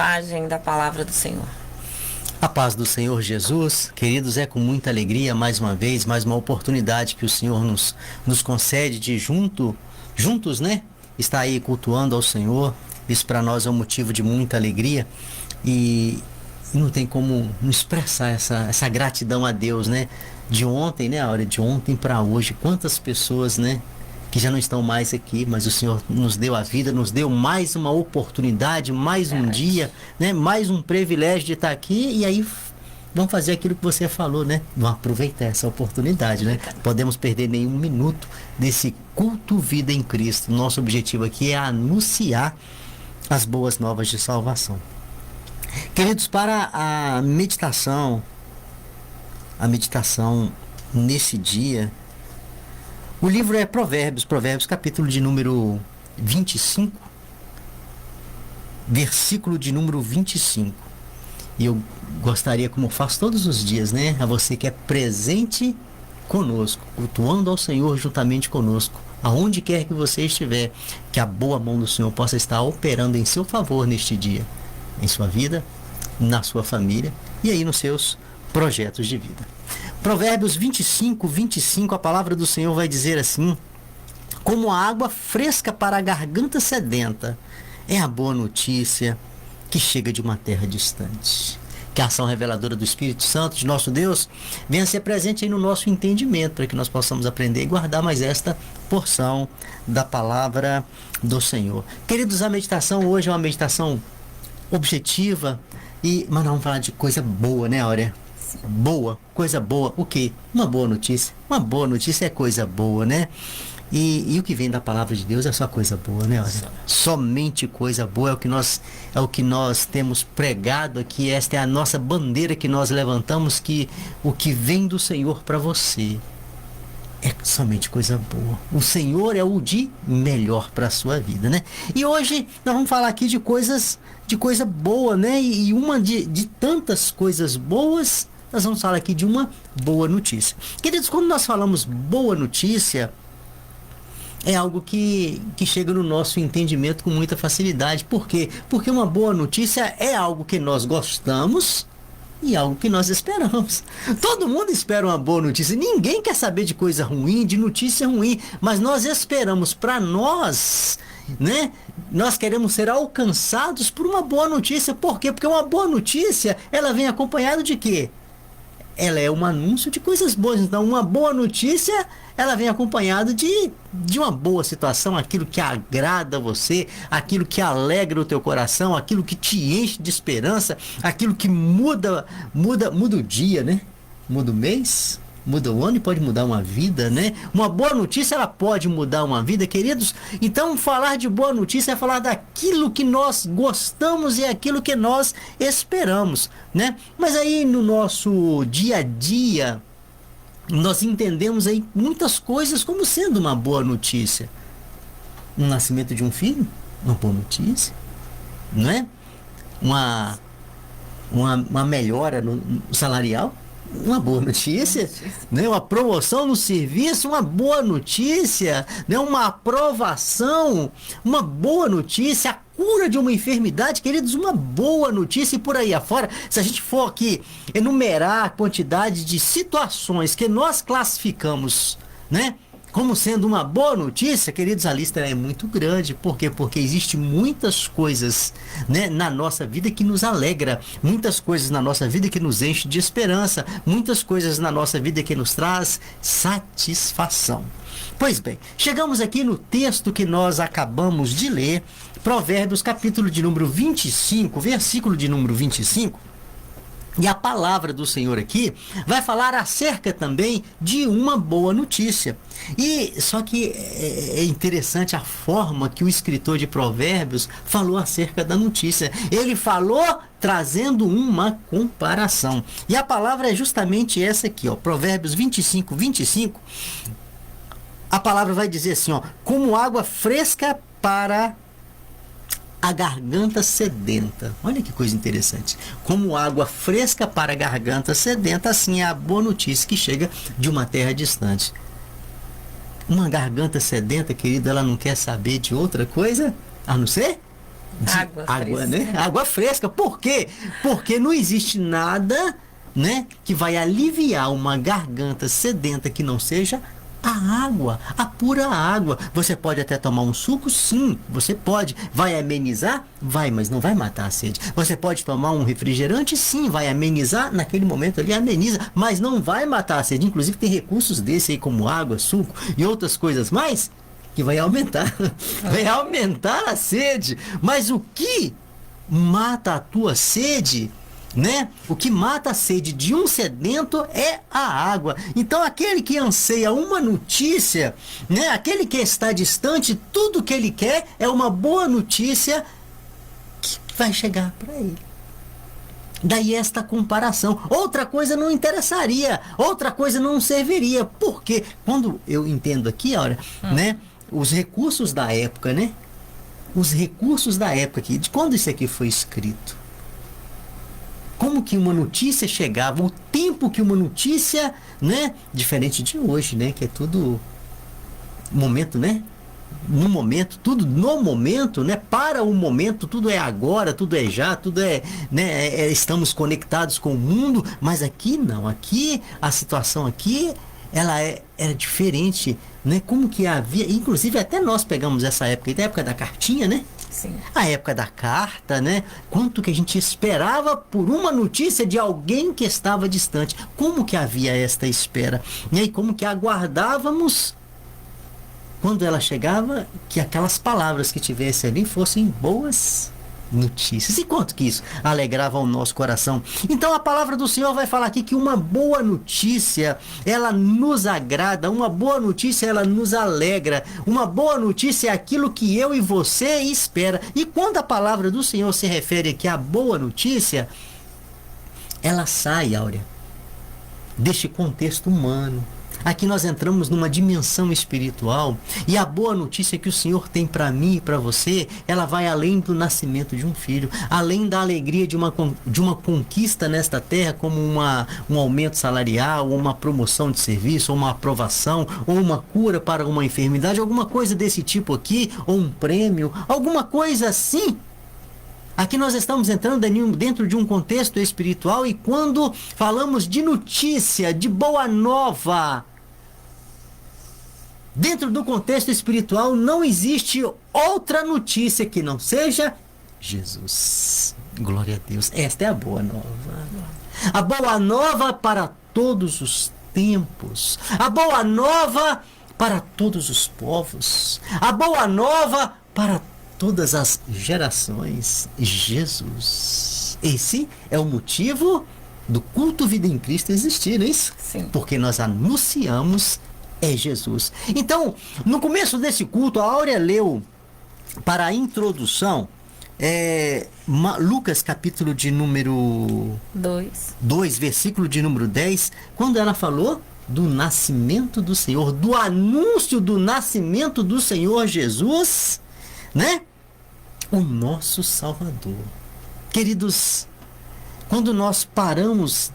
Mensagem da palavra do Senhor. A paz do Senhor Jesus, queridos, é com muita alegria, mais uma vez, mais uma oportunidade que o Senhor nos concede de juntos, né? Estar aí cultuando ao Senhor. Isso para nós é um motivo de muita alegria e não tem como não expressar essa gratidão a Deus, né? De ontem, né? A hora de ontem para hoje, quantas pessoas, né? Que já não estão mais aqui, mas o Senhor nos deu a vida, nos deu mais uma oportunidade, mais um dia, né? Mais um privilégio de estar aqui e aí vamos fazer aquilo que você falou, né? Vamos aproveitar essa oportunidade, né? Podemos perder nenhum minuto desse culto vida em Cristo. Nosso objetivo aqui é anunciar as boas novas de salvação. Queridos, para a meditação nesse dia, o livro é Provérbios capítulo de número 25, versículo de número 25. E eu gostaria, como eu faço todos os dias, né? A você que é presente conosco, cultuando ao Senhor juntamente conosco, aonde quer que você estiver, que a boa mão do Senhor possa estar operando em seu favor neste dia, em sua vida, na sua família e aí nos seus projetos de vida. Provérbios 25, a palavra do Senhor vai dizer assim: como a água fresca para a garganta sedenta, é a boa notícia que chega de uma terra distante. Que a ação reveladora do Espírito Santo, de nosso Deus, venha ser presente aí no nosso entendimento, para que nós possamos aprender e guardar mais esta porção da palavra do Senhor. Queridos, a meditação hoje é uma meditação objetiva, mas nós vamos falar de coisa boa, né, Áurea? Boa, coisa boa, o quê? Uma boa notícia. Uma boa notícia é coisa boa, né? E o que vem da palavra de Deus é só coisa boa, né? Somente coisa boa é o que nós temos pregado aqui. Esta é a nossa bandeira que nós levantamos, que o que vem do Senhor para você é somente coisa boa. O Senhor é o de melhor para a sua vida, né? E hoje nós vamos falar aqui de coisa boa, né? E uma de tantas coisas boas, nós vamos falar aqui de uma boa notícia. Queridos, quando nós falamos boa notícia, é algo que chega no nosso entendimento com muita facilidade. Por quê? Porque uma boa notícia é algo que nós gostamos e algo que nós esperamos. Todo mundo espera uma boa notícia. Ninguém quer saber de coisa ruim, de notícia ruim, mas nós esperamos para nós, né? Nós queremos ser alcançados por uma boa notícia. Por quê? Porque uma boa notícia, ela vem acompanhada de quê? Ela é um anúncio de coisas boas. Então, uma boa notícia, ela vem acompanhada de uma boa situação, aquilo que agrada você, aquilo que alegra o teu coração, aquilo que te enche de esperança, aquilo que muda o dia, né? Muda o mês, muda o ano e pode mudar uma vida, né? Uma boa notícia, ela pode mudar uma vida, queridos. Então, falar de boa notícia é falar daquilo que nós gostamos e aquilo que nós esperamos, né? Mas aí no nosso dia a dia, nós entendemos aí muitas coisas como sendo uma boa notícia. O nascimento de um filho, uma boa notícia, não é? Uma melhora no salarial, uma boa notícia, né? Uma promoção no serviço, uma boa notícia, né? Uma aprovação, uma boa notícia, a cura de uma enfermidade, queridos, uma boa notícia. E por aí afora, se a gente for aqui enumerar a quantidade de situações que nós classificamos, né, como sendo uma boa notícia, queridos, a lista é muito grande. Por quê? Porque existem muitas coisas, né, na nossa vida que nos alegra, muitas coisas na nossa vida que nos enche de esperança, muitas coisas na nossa vida que nos traz satisfação. Pois bem, chegamos aqui no texto que nós acabamos de ler, Provérbios capítulo de número 25, versículo de número 25. E a palavra do Senhor aqui vai falar acerca também de uma boa notícia. E só que é interessante a forma que o escritor de Provérbios falou acerca da notícia. Ele falou trazendo uma comparação. E a palavra é justamente essa aqui, ó, Provérbios 25. A palavra vai dizer assim, ó: como água fresca para a garganta sedenta. Olha que coisa interessante. Como água fresca para a garganta sedenta, assim é a boa notícia que chega de uma terra distante. Uma garganta sedenta, querido, ela não quer saber de outra coisa a não ser Água né? Água fresca. Por quê? Porque não existe nada, né, que vai aliviar uma garganta sedenta que não seja a água, a pura água. Você pode até tomar um suco? Sim, você pode. Vai amenizar? Vai, mas não vai matar a sede. Você pode tomar um refrigerante? Sim, vai amenizar. Naquele momento ali ameniza, mas não vai matar a sede. Inclusive tem recursos desse aí como água, suco e outras coisas mais que vai aumentar. Vai aumentar a sede. Mas o que mata a tua sede, né? O que mata a sede de um sedento é a água. Então aquele que anseia uma notícia, né? Aquele que está distante, tudo que ele quer é uma boa notícia que vai chegar para ele. Daí esta comparação. Outra coisa não interessaria, outra coisa não serviria. Porque quando eu entendo aqui, olha, né? Os recursos da época, né? Os recursos da época aqui, de quando isso aqui foi escrito? Como que uma notícia chegava, o tempo que uma notícia, né? Diferente de hoje, né? Que é tudo momento, né? No momento, tudo no momento, né? Para o momento, tudo é agora, tudo é já, tudo é, né? Estamos conectados com o mundo, mas aqui não. Aqui, a situação aqui, ela era diferente, né? Como que havia, inclusive até nós pegamos essa época, da época da cartinha, né? Sim. A época da carta, né? Quanto que a gente esperava por uma notícia de alguém que estava distante. Como que havia esta espera? E aí como que aguardávamos quando ela chegava, que aquelas palavras que tivesse ali fossem boas notícias. E quanto que isso alegrava o nosso coração. Então a palavra do Senhor vai falar aqui que uma boa notícia, ela nos agrada, uma boa notícia, ela nos alegra, uma boa notícia é aquilo que eu e você espera. E quando a palavra do Senhor se refere aqui à boa notícia, ela sai, Áurea, deste contexto humano. Aqui nós entramos numa dimensão espiritual e a boa notícia que o Senhor tem para mim e para você, ela vai além do nascimento de um filho, além da alegria de uma conquista nesta terra, como um aumento salarial, ou uma promoção de serviço, ou uma aprovação, ou uma cura para uma enfermidade, alguma coisa desse tipo aqui, ou um prêmio, alguma coisa assim. Aqui nós estamos entrando dentro de um contexto espiritual e quando falamos de notícia, de boa nova, dentro do contexto espiritual não existe outra notícia que não seja Jesus. Glória a Deus. Esta é a boa nova. A boa nova para todos os tempos. A boa nova para todos os povos. A boa nova para todas as gerações. Jesus. Esse é o motivo do culto Vida em Cristo existir, não é isso? Sim. Porque nós anunciamos é Jesus. Então, no começo desse culto, a Áurea leu para a introdução Lucas capítulo de número 2, versículo de número 10, quando ela falou do nascimento do Senhor, do anúncio do nascimento do Senhor Jesus, né? O nosso Salvador. Queridos, quando nós paramos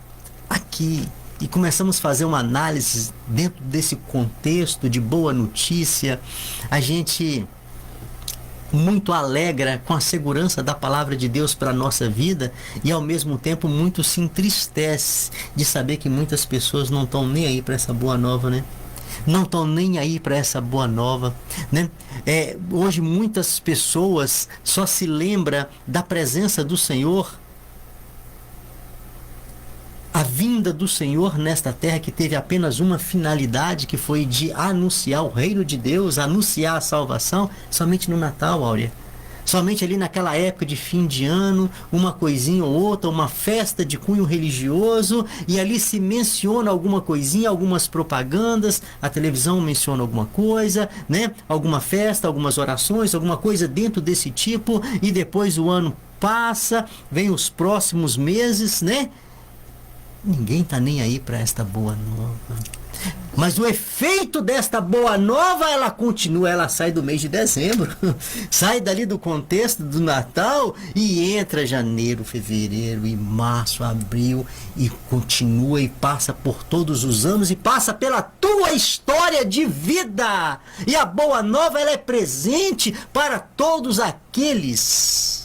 aqui e começamos a fazer uma análise dentro desse contexto de boa notícia, a gente muito alegra com a segurança da palavra de Deus para a nossa vida e ao mesmo tempo muito se entristece de saber que muitas pessoas não estão nem aí para essa boa nova, né? Não estão nem aí para essa boa nova, né? Hoje muitas pessoas só se lembram da presença do Senhor, a vinda do Senhor nesta terra que teve apenas uma finalidade, que foi de anunciar o reino de Deus, anunciar a salvação, somente no Natal, Áurea. Somente ali naquela época de fim de ano, uma coisinha ou outra, uma festa de cunho religioso, e ali se menciona alguma coisinha, algumas propagandas, a televisão menciona alguma coisa, né? Alguma festa, algumas orações, alguma coisa dentro desse tipo, e depois o ano passa, vem os próximos meses, né? Ninguém está nem aí para esta boa nova. Mas o efeito desta boa nova, ela continua, ela sai do mês de dezembro, sai dali do contexto do Natal e entra janeiro, fevereiro e março, abril e continua e passa por todos os anos e passa pela tua história de vida. E a boa nova, ela é presente para todos aqueles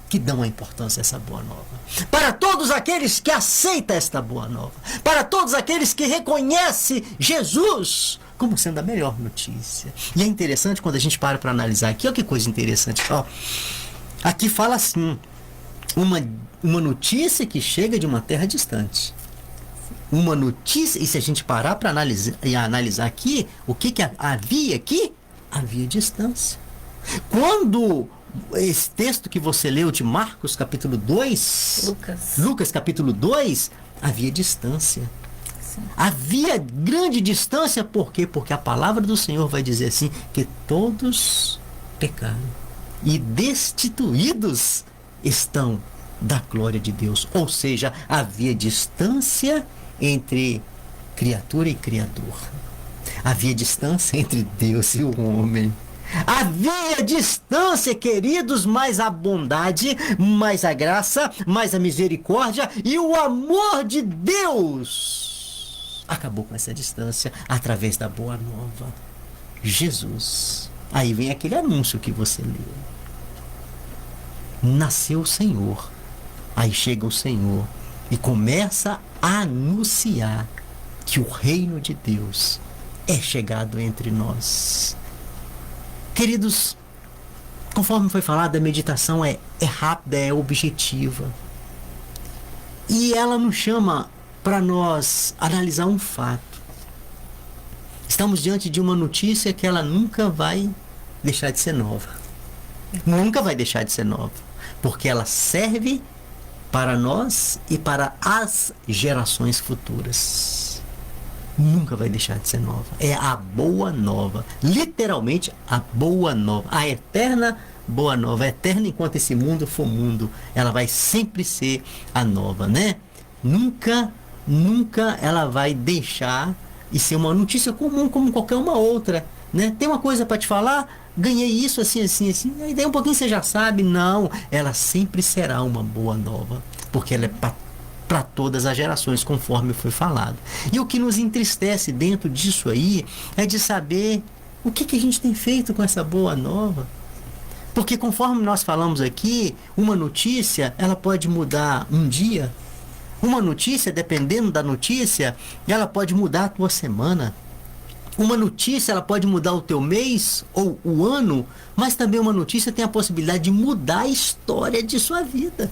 que dão a importância a essa boa nova. Para todos aqueles que aceitam esta boa nova. Para todos aqueles que reconhecem Jesus como sendo a melhor notícia. E é interessante quando a gente para analisar aqui. Olha que coisa interessante. Ó, aqui fala assim, uma notícia que chega de uma terra distante. Uma notícia, e se a gente parar para analisar aqui, o que havia aqui? Havia distância. Quando esse texto que você leu de Marcos capítulo 2, Lucas capítulo 2, havia distância. Sim. Havia grande distância, por quê? Porque a palavra do Senhor vai dizer assim, que todos pecaram e destituídos estão da glória de Deus. Ou seja, havia distância entre criatura e criador. Havia distância entre Deus e o homem. Havia distância, queridos, mas a bondade, mais a graça, mais a misericórdia e o amor de Deus acabou com essa distância através da boa nova, Jesus. Aí vem aquele anúncio que você leu. Nasceu o Senhor. Aí chega o Senhor e começa a anunciar que o reino de Deus é chegado entre nós. Queridos, conforme foi falado, a meditação é rápida, é objetiva. E ela nos chama para nós analisar um fato. Estamos diante de uma notícia que ela nunca vai deixar de ser nova. Nunca vai deixar de ser nova. Porque ela serve para nós e para as gerações futuras. Nunca vai deixar de ser nova. É a boa nova. Literalmente a boa nova. A eterna boa nova. Eterna enquanto esse mundo for mundo. Ela vai sempre ser a nova, né? Nunca ela vai deixar e ser uma notícia comum como qualquer uma outra, né? Tem uma coisa para te falar? Ganhei isso assim. Aí daí um pouquinho você já sabe. Não. Ela sempre será uma boa nova. Porque ela é para todas as gerações, conforme foi falado. E o que nos entristece dentro disso aí é de saber o que a gente tem feito com essa boa nova. Porque conforme nós falamos aqui, uma notícia, ela pode mudar um dia. Uma notícia, dependendo da notícia, ela pode mudar a tua semana. Uma notícia, ela pode mudar o teu mês ou o ano, mas também uma notícia tem a possibilidade de mudar a história de sua vida.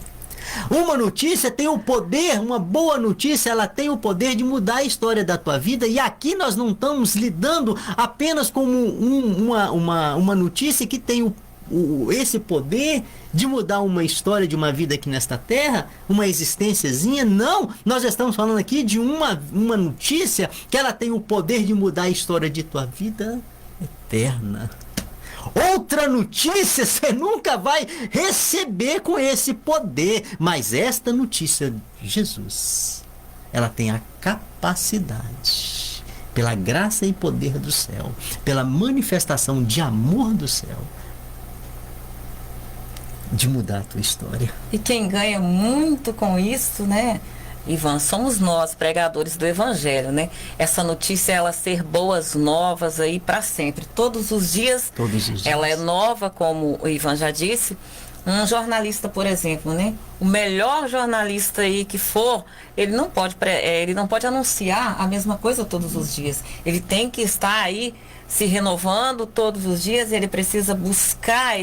Uma notícia tem o poder, uma boa notícia, ela tem o poder de mudar a história da tua vida. E aqui nós não estamos lidando apenas com uma notícia que tem esse poder de mudar uma história de uma vida aqui nesta terra, uma existênciazinha. Não, nós estamos falando aqui de uma notícia que ela tem o poder de mudar a história de tua vida eterna. Outra notícia você nunca vai receber com esse poder, mas esta notícia de Jesus, ela tem a capacidade, pela graça e poder do céu, pela manifestação de amor do céu, de mudar a tua história. E quem ganha muito com isso, né, Ivan, somos nós, pregadores do Evangelho, né? Essa notícia, ela ser boas novas aí para sempre. Todos os dias. Ela é nova, como o Ivan já disse. Um jornalista, por exemplo, né? O melhor jornalista aí que for, ele não pode anunciar a mesma coisa todos os dias. Ele tem que estar aí se renovando todos os dias. Ele precisa buscar,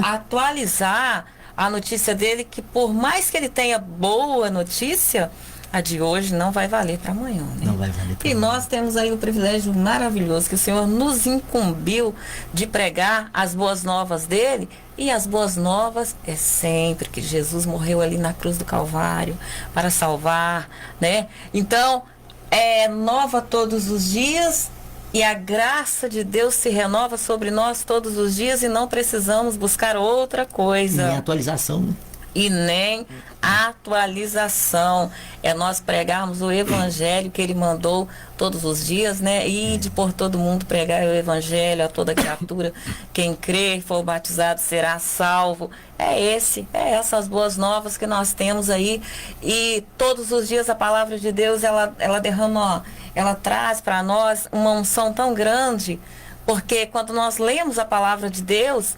atualizar a notícia dele, que por mais que ele tenha boa notícia, a de hoje não vai valer para amanhã, né? Não vai valer para amanhã. E nós temos aí o privilégio maravilhoso que o Senhor nos incumbiu de pregar as boas novas dele. E as boas novas é sempre que Jesus morreu ali na cruz do Calvário para salvar, né? Então, é nova todos os dias. E a graça de Deus se renova sobre nós todos os dias e não precisamos buscar outra coisa. E atualização, né? e nem atualização. É nós pregarmos o evangelho que ele mandou todos os dias, né? Ide por todo mundo pregar o evangelho a toda criatura. Quem crer e for batizado será salvo. É essas boas novas que nós temos aí. E todos os dias a palavra de Deus, ela derrama, ela traz para nós uma unção tão grande, porque quando nós lemos a palavra de Deus,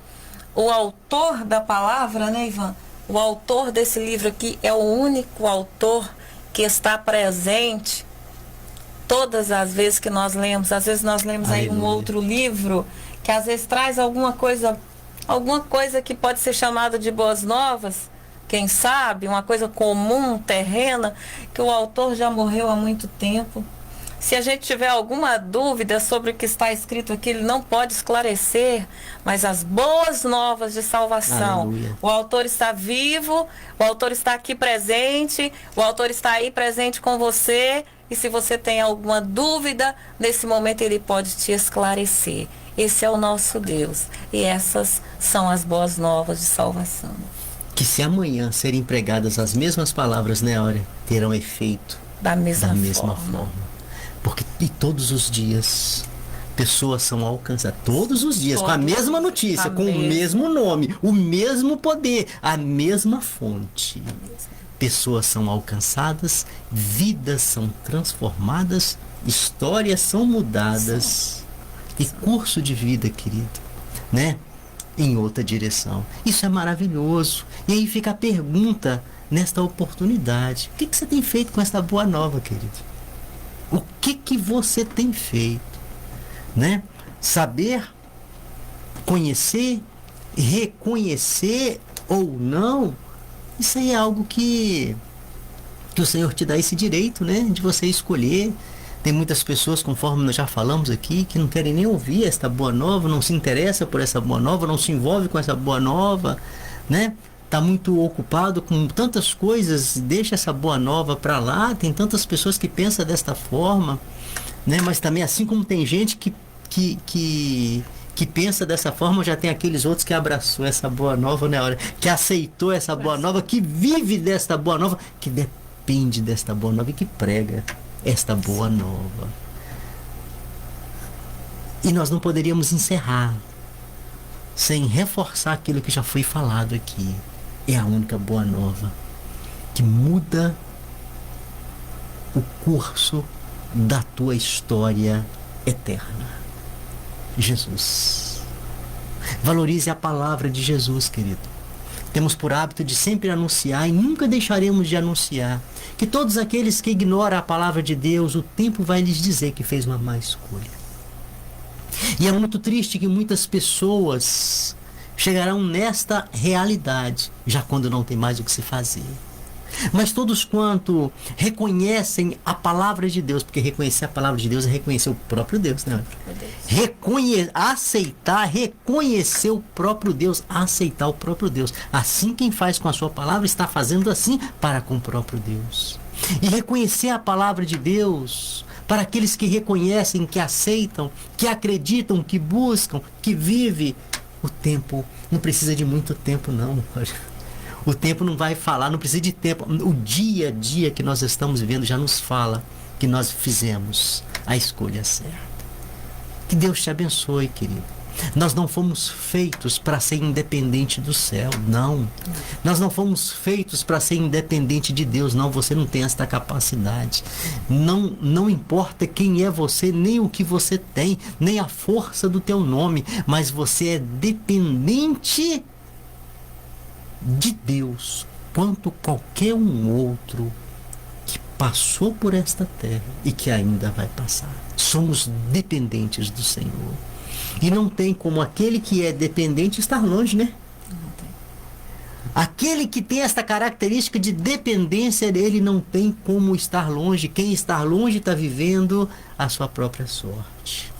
o autor da palavra, né, Ivan? O autor desse livro aqui é o único autor que está presente todas as vezes que nós lemos. Às vezes nós lemos aí um outro livro que às vezes traz alguma coisa que pode ser chamada de boas novas, quem sabe, uma coisa comum, terrena, que o autor já morreu há muito tempo. Se a gente tiver alguma dúvida sobre o que está escrito aqui, ele não pode esclarecer, mas as boas novas de salvação. Aleluia. O autor está vivo, o autor está aqui presente, o autor está aí presente com você, e se você tem alguma dúvida, nesse momento ele pode te esclarecer. Esse é o nosso Deus, e essas são as boas novas de salvação. Que se amanhã serem pregadas as mesmas palavras, né, Áurea, terão efeito da mesma forma. Porque e todos os dias pessoas são alcançadas, todos os dias, com a mesma notícia, com o mesmo nome, o mesmo poder, a mesma fonte. Pessoas são alcançadas, vidas são transformadas, histórias são mudadas e curso de vida, querido, né? Em outra direção. Isso é maravilhoso. E aí fica a pergunta nesta oportunidade: o que você tem feito com esta boa nova, querido? O que você tem feito, né? Saber, conhecer, reconhecer ou não, isso aí é algo que o Senhor te dá esse direito, né? De você escolher. Tem muitas pessoas, conforme nós já falamos aqui, que não querem nem ouvir esta boa nova, não se interessa por essa boa nova, não se envolve com essa boa nova, né? Está muito ocupado com tantas coisas, deixa essa boa nova para lá. Tem tantas pessoas que pensam desta forma, né? Mas também, assim como tem gente que pensa dessa forma, já tem aqueles outros que abraçou essa boa nova, né, Áurea? Que aceitou essa boa nova, que vive desta boa nova, que depende desta boa nova e que prega esta boa nova. E nós não poderíamos encerrar sem reforçar aquilo que já foi falado aqui. É a única boa nova que muda o curso da tua história eterna. Jesus. Valorize a palavra de Jesus, querido. Temos por hábito de sempre anunciar e nunca deixaremos de anunciar que todos aqueles que ignoram a palavra de Deus, o tempo vai lhes dizer que fez uma má escolha. E é muito triste que muitas pessoas chegarão nesta realidade, já quando não tem mais o que se fazer. Mas todos quanto reconhecem a palavra de Deus, porque reconhecer a palavra de Deus é reconhecer o próprio Deus, né? Aceitar, reconhecer o próprio Deus, aceitar o próprio Deus. Assim quem faz com a sua palavra está fazendo assim para com o próprio Deus. E reconhecer a palavra de Deus para aqueles que reconhecem, que aceitam, que acreditam, que buscam, que vivem. O tempo não precisa de muito tempo, não. O tempo não vai falar, não precisa de tempo. O dia a dia que nós estamos vivendo já nos fala que nós fizemos a escolha certa. Que Deus te abençoe, querido. Nós não fomos feitos para ser independente do céu, não. Nós não fomos feitos para ser independente de Deus, não. Você não tem esta capacidade. Não importa quem é você, nem o que você tem, nem a força do teu nome, mas você é dependente de Deus, quanto qualquer um outro que passou por esta terra e que ainda vai passar. Somos dependentes do Senhor. E não tem como aquele que é dependente estar longe, né? Aquele que tem esta característica de dependência, ele não tem como estar longe. Quem está longe está vivendo a sua própria sorte.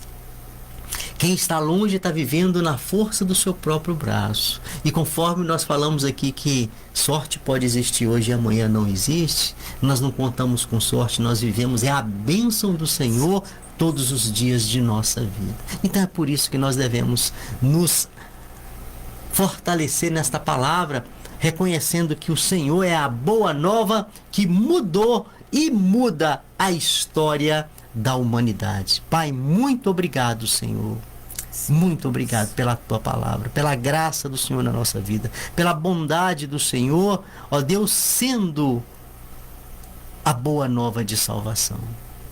Quem está longe está vivendo na força do seu próprio braço. E conforme nós falamos aqui que sorte pode existir hoje e amanhã não existe, nós não contamos com sorte, nós vivemos, é a bênção do Senhor todos os dias de nossa vida. Então é por isso que nós devemos nos fortalecer nesta palavra, reconhecendo que o Senhor é a boa nova que mudou e muda a história da humanidade. Pai, muito obrigado, Senhor. Muito obrigado pela tua palavra, pela graça do Senhor na nossa vida, pela bondade do Senhor, ó Deus, sendo a boa nova de salvação.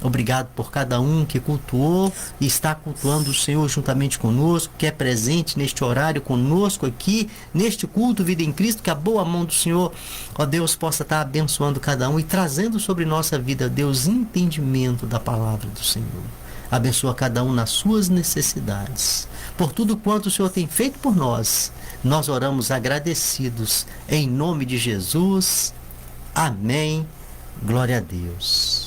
Obrigado por cada um que cultuou e está cultuando o Senhor juntamente conosco, que é presente neste horário conosco aqui, neste culto Vida em Cristo, que a boa mão do Senhor, ó Deus, possa estar abençoando cada um e trazendo sobre nossa vida, Deus, entendimento da palavra do Senhor. Abençoa cada um nas suas necessidades. Por tudo quanto o Senhor tem feito por nós, nós oramos agradecidos. Em nome de Jesus. Amém. Glória a Deus.